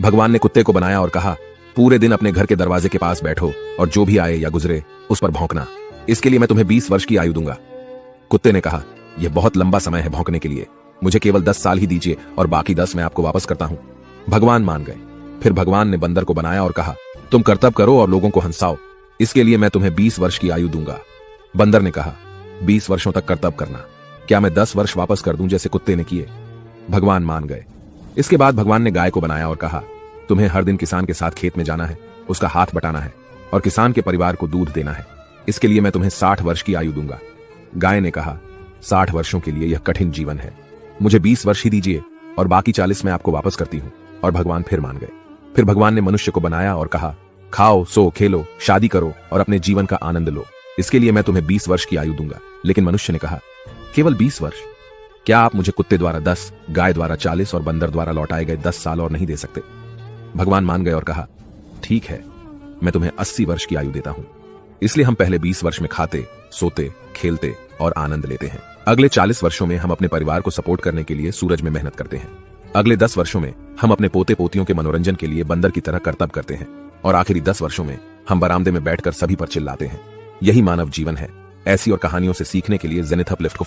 भगवान ने कुत्ते को बनाया और कहा, पूरे दिन अपने घर के दरवाजे के पास बैठो और जो भी आए या गुजरे उस पर भौंकना। इसके लिए मैं तुम्हें 20 वर्ष की आयु दूंगा। कुत्ते ने कहा, यह बहुत लंबा समय है भौंकने के लिए, मुझे केवल 10 साल ही दीजिए और बाकी 10 मैं आपको वापस करता हूं। भगवान मान गए। फिर भगवान ने बंदर को बनाया और कहा, तुम कर्तव्य करो और लोगों को हंसाओ, इसके लिए मैं तुम्हें 20 वर्ष की आयु दूंगा। बंदर ने कहा, 20 वर्षों तक कर्तव्य करना, क्या मैं 10 वर्ष वापस कर दूं जैसे कुत्ते ने किए? भगवान मान गए। इसके बाद भगवान ने गाय को बनाया और कहा, तुम्हें हर दिन किसान के साथ खेत में जाना है, उसका हाथ बटाना है और किसान के परिवार को दूध देना है, इसके लिए मैं तुम्हें 60 वर्ष की आयु दूंगा। गाय ने कहा, 60 वर्षों के लिए यह कठिन जीवन है, मुझे 20 वर्ष ही दीजिए और बाकी 40 मैं आपको वापस करती हूं। और भगवान फिर मान गए। फिर भगवान ने मनुष्य को बनाया और कहा, खाओ, सो, खेलो, शादी करो और अपने जीवन का आनंद लो, इसके लिए मैं तुम्हें 20 वर्ष की आयु दूंगा। लेकिन मनुष्य ने कहा, केवल 20 वर्ष? क्या आप मुझे कुत्ते द्वारा 10, गाय द्वारा 40 और बंदर द्वारा लौटाए गए 10 साल और नहीं दे सकते? भगवान मान गए और कहा, ठीक है, मैं तुम्हें 80 वर्ष की आयु देता हूं। इसलिए हम पहले 20 वर्ष में खाते, सोते, खेलते और आनंद लेते हैं। अगले 40 वर्षों में हम अपने परिवार को सपोर्ट करने के लिए सूरज में मेहनत करते हैं। अगले 10 वर्षों में हम अपने पोते पोतियों के मनोरंजन के लिए बंदर की तरह कर्तव्य करते हैं और आखिरी 10 वर्षों में हम बरामदे में बैठकर सभी पर चिल्लाते हैं। यही मानव जीवन है। ऐसी और कहानियों से सीखने के लिए जेनिथ अपलिफ्ट को